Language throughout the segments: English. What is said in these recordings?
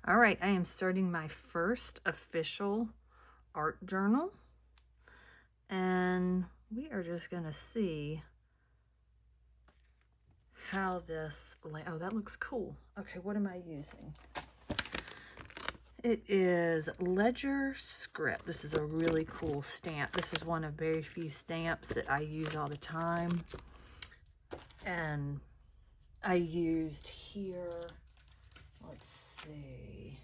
All right, I am starting my first official art journal, and we are just gonna see how this, oh, that looks cool. Okay, what am I using? It is Ledger Script. This is a really cool stamp. This is one of very few stamps that I use all the time. And I used here, let's see,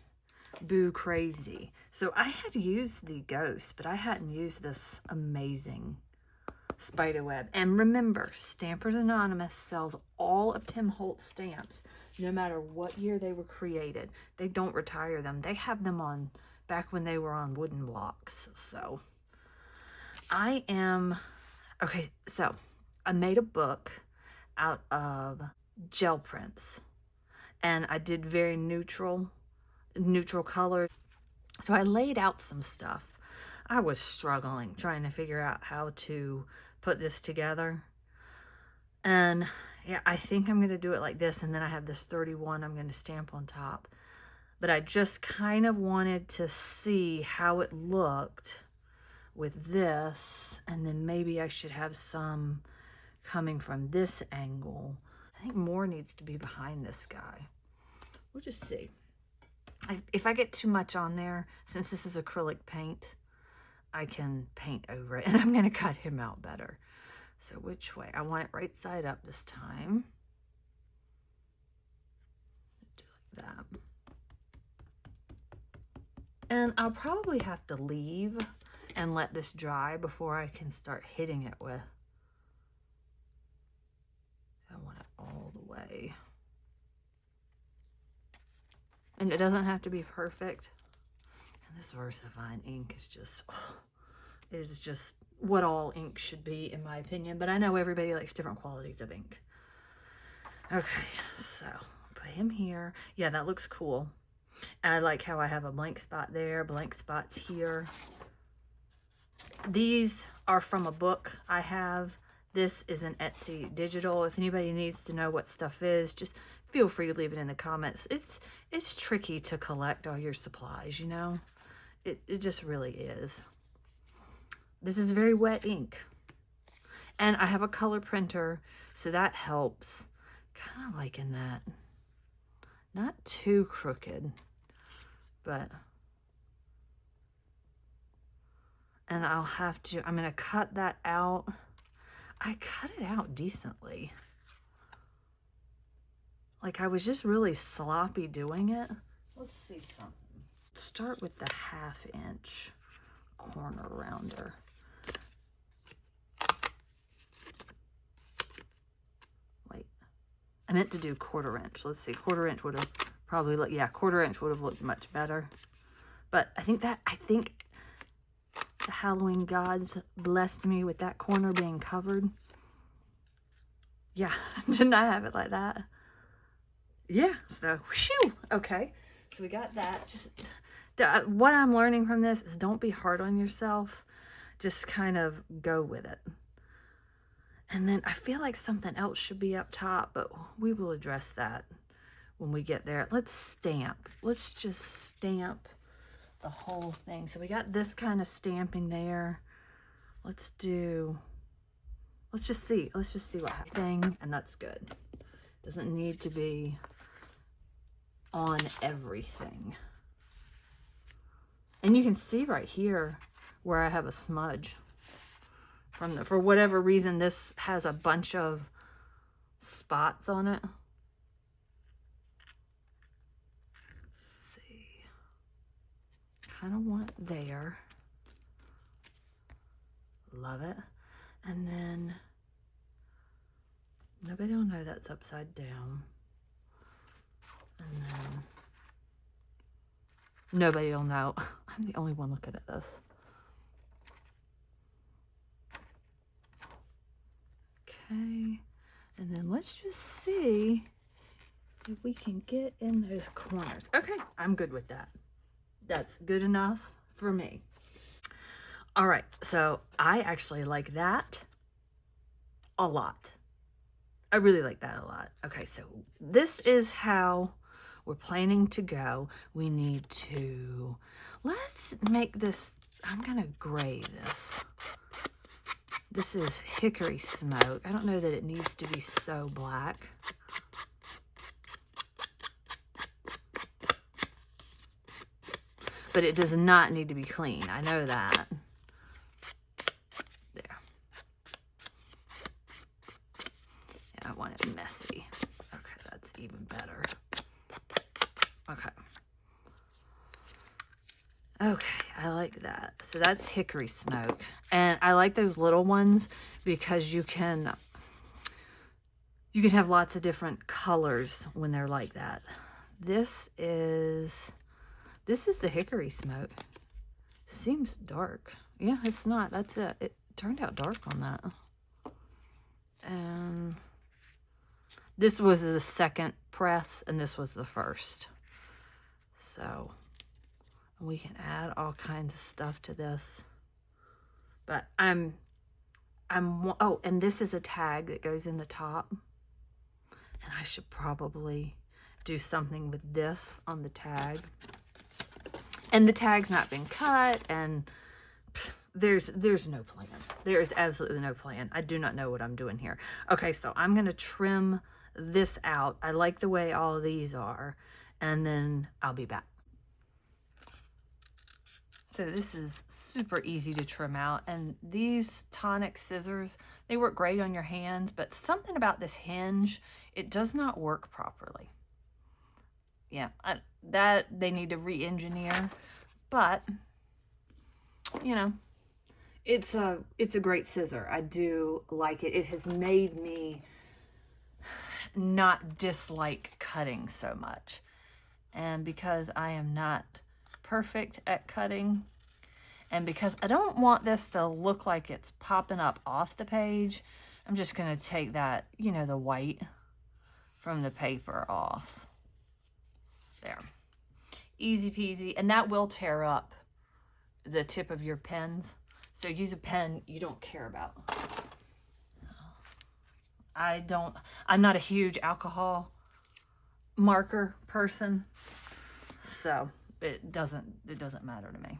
Boo Crazy. So I had used the Ghost, but I hadn't used this amazing spiderweb. And remember, Stampers Anonymous sells all of Tim Holtz stamps, no matter what year they were created. They don't retire them. They have them on back when they were on wooden blocks. So I am, okay, so I made a book out of gel prints, and I did very neutral colors. So I laid out some stuff. I was struggling trying to figure out how to put this together. And yeah, I think I'm going to do it like this, and then I have this 31 I'm going to stamp on top. But I just kind of wanted to see how it looked with this, and then maybe I should have some coming from this angle. I think more needs to be behind this guy. We'll just see. If I get too much on there, since this is acrylic paint, I can paint over it, and I'm going to cut him out better. So which way? I want it right side up this time. Do like that. And I'll probably have to leave and let this dry before I can start hitting it with. I want it all the way. And it doesn't have to be perfect. And this VersaFine ink is just, oh, it is just what all ink should be, in my opinion. But I know everybody likes different qualities of ink. Okay, so put him here. Yeah, that looks cool. And I like how I have a blank spot there, blank spots here. These are from a book I have. This is an Etsy digital. If anybody needs to know what stuff is, just feel free to leave it in the comments. It's tricky to collect all your supplies, you know? It just really is. This is very wet ink. And I have a color printer, so that helps. Kind of liking that. Not too crooked, but... And I'll have to, I'm going to cut that out. I cut it out decently. Like, I was just really sloppy doing it. Let's see something. Start with the 1/2 inch corner rounder. Wait, I meant to do 1/4 inch. Let's see, 1/4 inch would have probably looked, yeah, 1/4 inch would have looked much better. But I think the Halloween gods blessed me with that corner being covered. Yeah, didn't I have it like that? Yeah, so, whew, okay. So we got that. Just what I'm learning from this is don't be hard on yourself. Just kind of go with it. And then I feel like something else should be up top, but we will address that when we get there. Let's stamp. Let's just stamp the whole thing. So we got this kind of stamping there. Let's just see what happens. And that's good. Doesn't need to be on everything. And you can see right here where I have a smudge from the, for whatever reason, this has a bunch of spots on it. Let's see. Kind of want it there. Love it. And then nobody will know that's upside down. And then nobody will know. I'm the only one looking at this. Okay. And then let's just see if we can get in those corners. Okay, I'm good with that. That's good enough for me. All right, so I actually like that a lot. I really like that a lot. Okay, so this is how we're planning to go, we need to, let's make this, I'm gonna gray this. This is hickory smoke. I don't know that it needs to be so black. But it does not need to be clean. I know that. There. Yeah, I want it messy. Okay, that's even better. Okay. Okay, I like that. So that's hickory smoke. And I like those little ones because you can have lots of different colors when they're like that. This is the hickory smoke. Seems dark. Yeah, it's not. That's it. It turned out dark on that. And this was the second press, and this was the first. So we can add all kinds of stuff to this. But oh, and this is a tag that goes in the top. And I should probably do something with this on the tag. And the tag's not been cut, and there's no plan. There is absolutely no plan. I do not know what I'm doing here. Okay, so I'm going to trim this out. I like the way all of these are, and then I'll be back. So this is super easy to trim out, and these Tonic scissors, they work great on your hands, but something about this hinge, it does not work properly. Yeah, that they need to re-engineer, but you know, it's a great scissor. I do like it. It has made me not dislike cutting so much. And because I am not perfect at cutting, and because I don't want this to look like it's popping up off the page, I'm just going to take that, you know, the white from the paper off. There. Easy peasy. And that will tear up the tip of your pens. So use a pen you don't care about. I'm not a huge alcohol marker person, so it doesn't matter to me.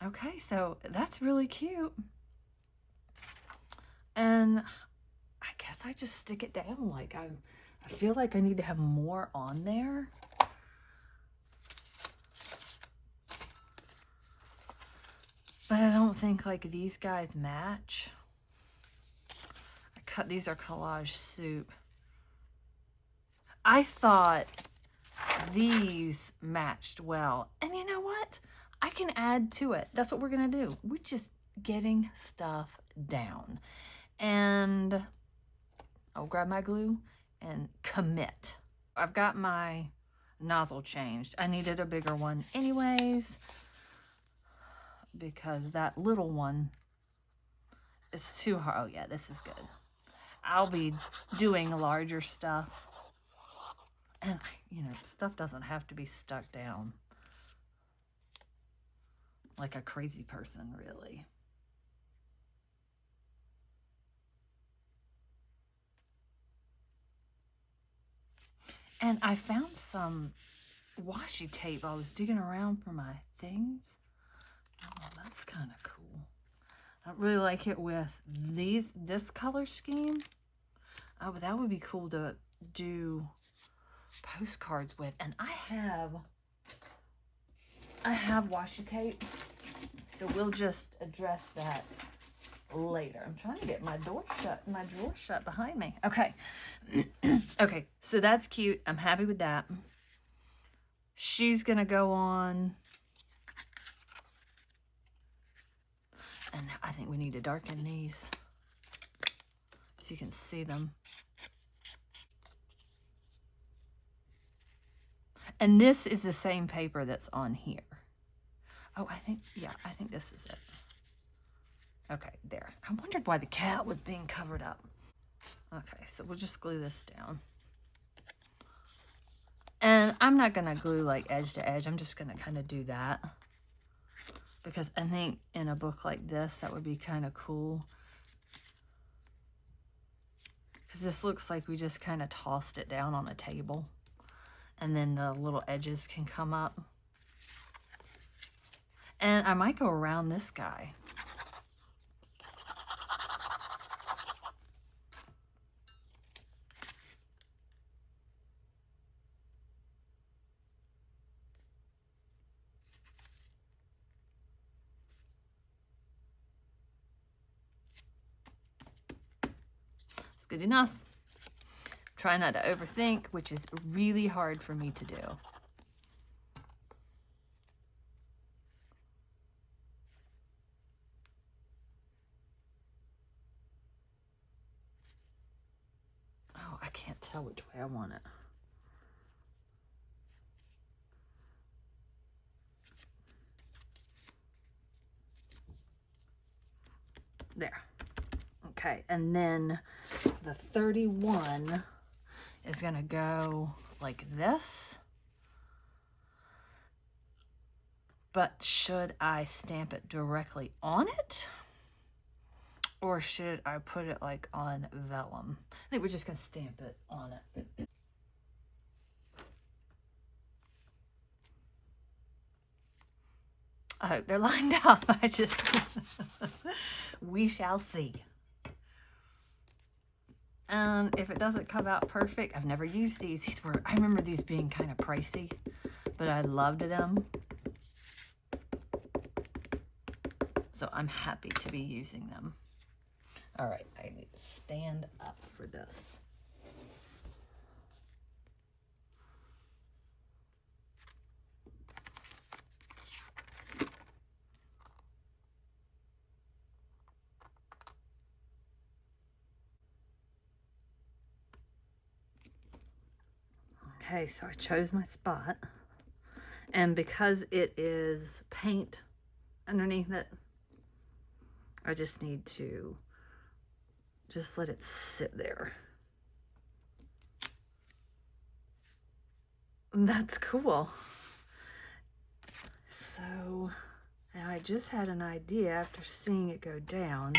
Okay, so that's really cute. And I guess I just stick it down. Like I feel like I need to have more on there. But I don't think like these guys match. These are Collage Soup. I thought these matched well. And you know what? I can add to it. That's what we're going to do. We're just getting stuff down. And I'll grab my glue and commit. I've got my nozzle changed. I needed a bigger one anyways, because that little one is too hard. Oh yeah, this is good. I'll be doing larger stuff. And, you know, stuff doesn't have to be stuck down like a crazy person, really. And I found some washi tape. I was digging around for my things. Oh, that's kind of cool. I don't really like it with this color scheme. Oh, but that would be cool to do postcards with. And I have washi tape, so we'll just address that later. I'm trying to get my drawer shut behind me. Okay. Okay, so that's cute. I'm happy with that. She's gonna go on, and I think we need to darken these so you can see them. And this is the same paper that's on here. Oh, I think this is it. Okay, there. I wondered why the cat was being covered up. Okay, so we'll just glue this down. And I'm not going to glue like edge to edge. I'm just going to kind of do that. Because I think in a book like this, that would be kind of cool. Because this looks like we just kind of tossed it down on a table. and then the little edges can come up. And I might go around this guy. It's good enough. Try not to overthink, which is really hard for me to do. Oh, I can't tell which way I want it. There. Okay, and then the 31 is gonna go like this. But should I stamp it directly on it? Or should I put it like on vellum? I think we're just gonna stamp it on it. I hope they're lined up. I just, we shall see. And if it doesn't come out perfect, I've never used these. I remember these being kind of pricey, but I loved them. So I'm happy to be using them. All right, I need to stand up for this. Okay, so I chose my spot, and because it is paint underneath it, I just need to just let it sit there. And that's cool. So I just had an idea after seeing it go down.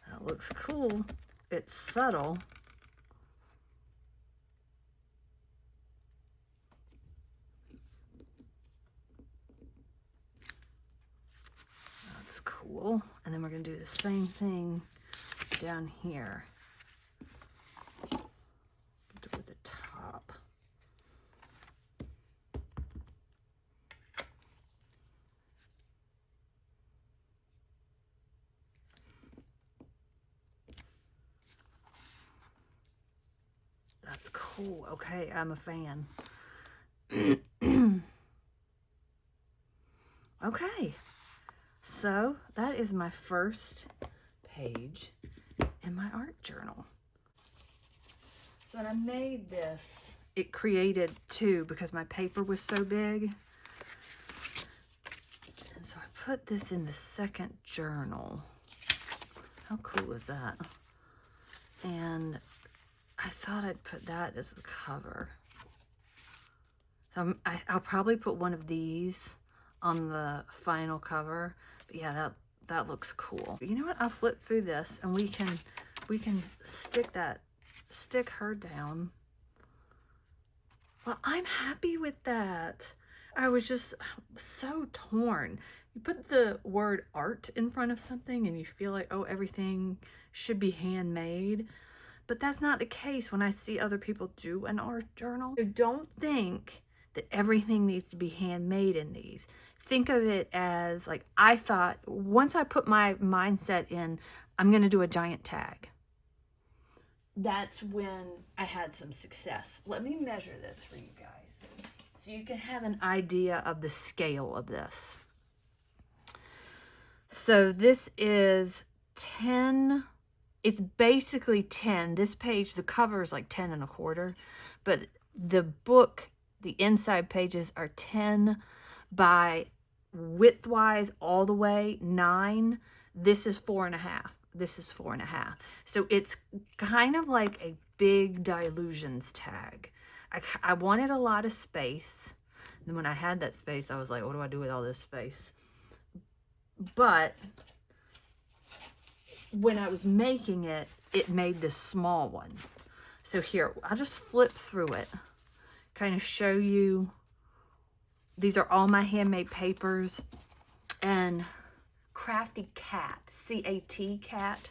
That looks cool. It's subtle. That's cool. And then we're going to do the same thing down here with the top. That's cool. Okay, I'm a fan. Okay, so that is my first page in my art journal. So when I made this, it created two because my paper was so big. And so I put this in the second journal. How cool is that? And I thought I'd put that as the cover. So I'll probably put one of these on the final cover. But yeah, that looks cool. You know what? I'll flip through this and we can stick her down. Well, I'm happy with that. I was just so torn. You put the word art in front of something and you feel like, oh, everything should be handmade. But that's not the case when I see other people do an art journal. So don't think that everything needs to be handmade in these. Think of it as, like, I thought, once I put my mindset in, I'm going to do a giant tag. That's when I had some success. Let me measure this for you guys so you can have an idea of the scale of this. So this is 10. It's basically 10. This page, the cover is like 10 1/4, but the book, the inside pages are 10 by widthwise all the way 9. This is 4.5. This is 4.5. So it's kind of like a big Dylusions tag. I wanted a lot of space. And when I had that space, I was like, what do I do with all this space? But when I was making it, it made this small one. So here, I'll just flip through it, kind of show you. These are all my handmade papers. And Crafty Cat, C-A-T, Cat,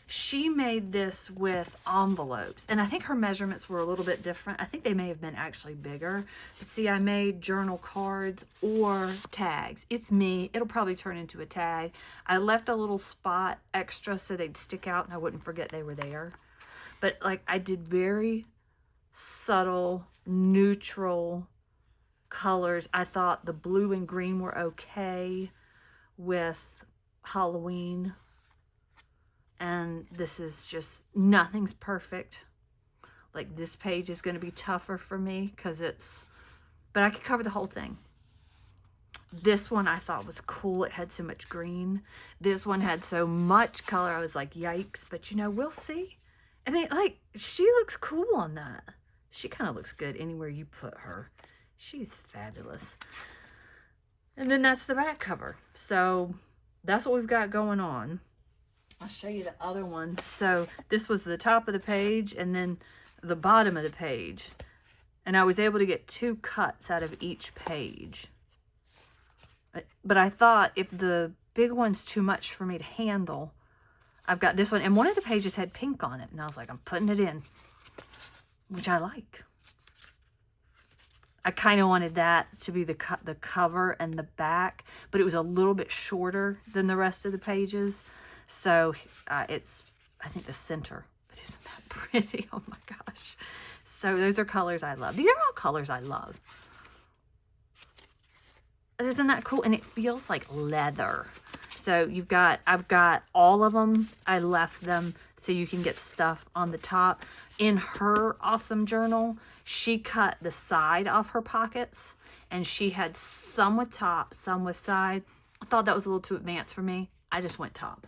she made this with envelopes. And I think her measurements were a little bit different. I think they may have been actually bigger. But see, I made journal cards or tags. It's me. It'll probably turn into a tag. I left a little spot extra so they'd stick out and I wouldn't forget they were there. But like, I did very subtle, neutral colors. I thought the blue and green were okay with Halloween. And this is just, nothing's perfect. Like, this page is going to be tougher for me because it's, but I could cover the whole thing. This one I thought was cool. It had so much green. This one had so much color. I was like, yikes. But you know, we'll see. I mean, like, she looks cool on that. She kind of looks good anywhere you put her. She's fabulous. And then that's the back cover. So that's what we've got going on. I'll show you the other one. So this was the top of the page and then the bottom of the page. And I was able to get 2 cuts out of each page. But I thought if the big one's too much for me to handle, I've got this one, and one of the pages had pink on it, and I was like, I'm putting it in, which I like. I kind of wanted that to be the cover and the back, but it was a little bit shorter than the rest of the pages. So it's, I think, the center, but isn't that pretty? Oh my gosh. So those are colors I love. These are all colors I love. Isn't that cool? And it feels like leather. So I've got all of them. I left them so you can get stuff on the top. In her awesome journal, she cut the side off her pockets, and she had some with top, some with side. I thought that was a little too advanced for me. I just went top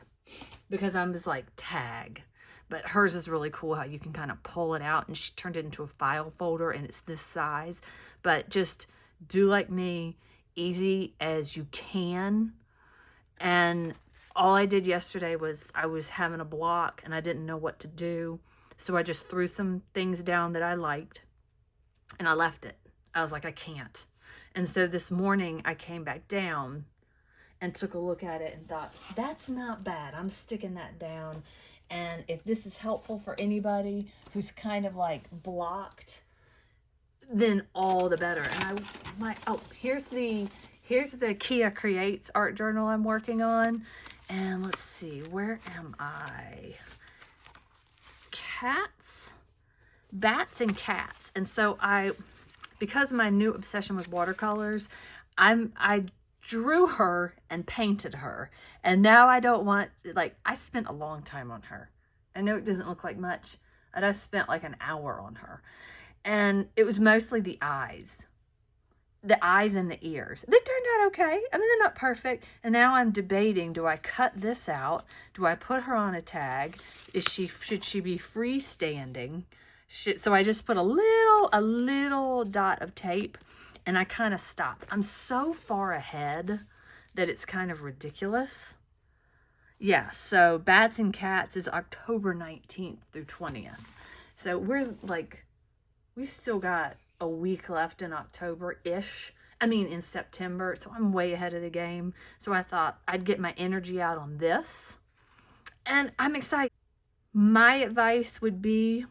because I'm just like, tag. But hers is really cool how you can kind of pull it out, and she turned it into a file folder, and it's this size. But just do like me, easy as you can. And all I did yesterday was I was having a block and I didn't know what to do. So I just threw some things down that I liked and I left it. I was like, I can't. And so this morning I came back down and took a look at it and thought, that's not bad. I'm sticking that down. And if this is helpful for anybody who's kind of like blocked, then all the better. And here's the Kia Creates art journal I'm working on. And let's see, where am I? Cats, bats and cats. And so because of my new obsession with watercolors, I drew her and painted her. And now I don't want, like, I spent a long time on her. I know it doesn't look like much, but I spent like an hour on her. And it was mostly the eyes and the ears. They turned out okay. I mean, they're not perfect. And now I'm debating, do I cut this out? Do I put her on a tag? Should she be freestanding? So I just put a little dot of tape and I kind of stopped. I'm so far ahead that it's kind of ridiculous. Yeah, so Bats and Cats is October 19th through 20th. So we've still got a week left in October-ish. I mean, in September. So I'm way ahead of the game. So I thought I'd get my energy out on this. And I'm excited. My advice would be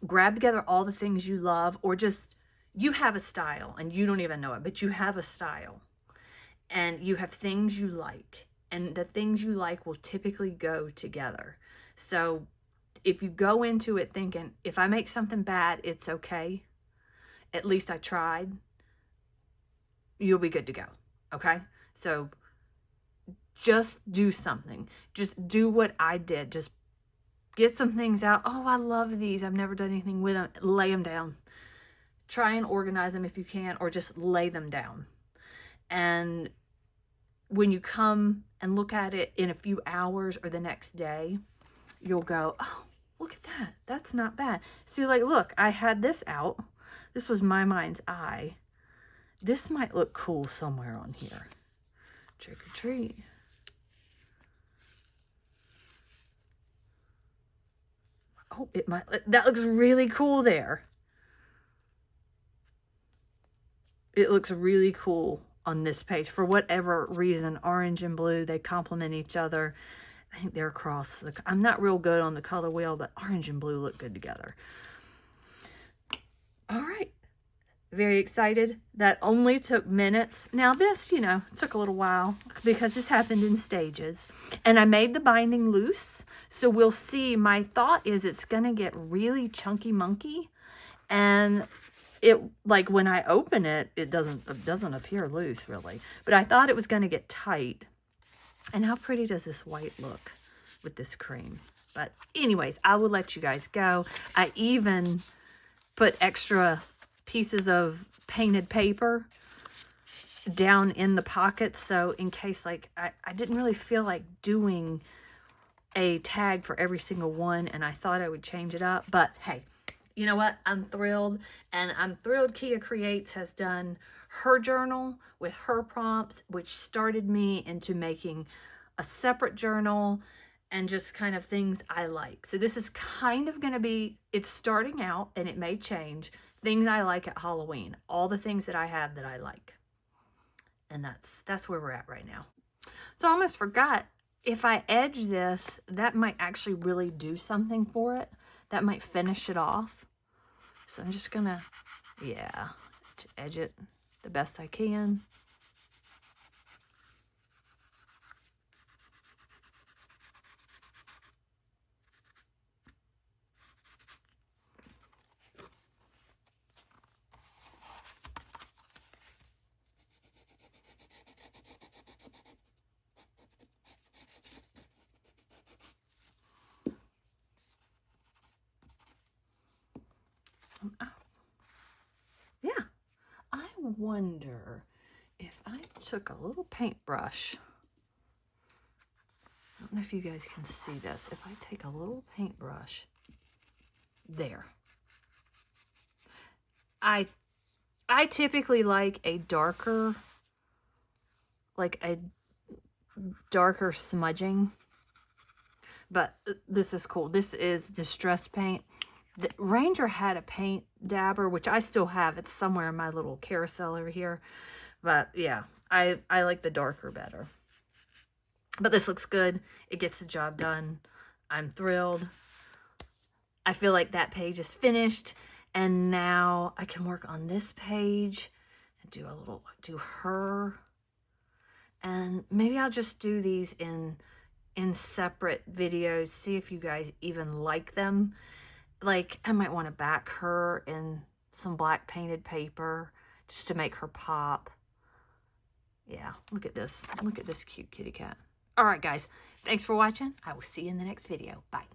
grab together all the things you love, or just, you have a style and you don't even know it, but you have a style. And you have things you like. And the things you like will typically go together. So if you go into it thinking, if I make something bad, it's okay. At least I tried. You'll be good to go. Okay? So just do something. Just do what I did. Just get some things out. Oh, I love these. I've never done anything with them. Lay them down. Try and organize them if you can, or just lay them down. And when you come and look at it in a few hours or the next day, you'll go, oh, look at that. That's not bad. See, like, look, I had this out. This was my mind's eye. This might look cool somewhere on here. Trick or treat. Oh, it might, that looks really cool there. It looks really cool on this page. For whatever reason, orange and blue, they complement each other. I think they're across the, I'm not real good on the color wheel, but orange and blue look good together. All right. Very excited. That only took minutes. Now this, you know, took a little while because this happened in stages. And I made the binding loose. So we'll see. My thought is it's going to get really chunky monkey. And it, like when I open it, it doesn't appear loose really. But I thought it was going to get tight. And how pretty does this white look with this cream? But anyways, I will let you guys go. I even put extra pieces of painted paper down in the pockets, so in case, like, I didn't really feel like doing a tag for every single one, and I thought I would change it up. But hey, you know what? I'm thrilled, and I'm thrilled Kia Creates has done her journal with her prompts, which started me into making a separate journal and just kind of things I like. So this is kind of going to be, it's starting out, and it may change, things I like at Halloween. All the things that I have that I like. And that's where we're at right now. So I almost forgot, if I edge this, that might actually really do something for it. That might finish it off. So I'm just going to, yeah, to edge it the best I can. Yeah, I wonder if I took a little paintbrush. I don't know if you guys can see this. If I take a little paintbrush, there. I typically like a darker, smudging, but this is cool. This is Distress Paint. The Ranger had a paint dabber, which I still have. It's somewhere in my little carousel over here. But yeah, I like the darker better. But this looks good. It gets the job done. I'm thrilled. I feel like that page is finished. And now I can work on this page and do her. And maybe I'll just do these in separate videos. See if you guys even like them. Like, I might want to back her in some black painted paper just to make her pop. Yeah, look at this. Look at this cute kitty cat. All right, guys. Thanks for watching. I will see you in the next video. Bye.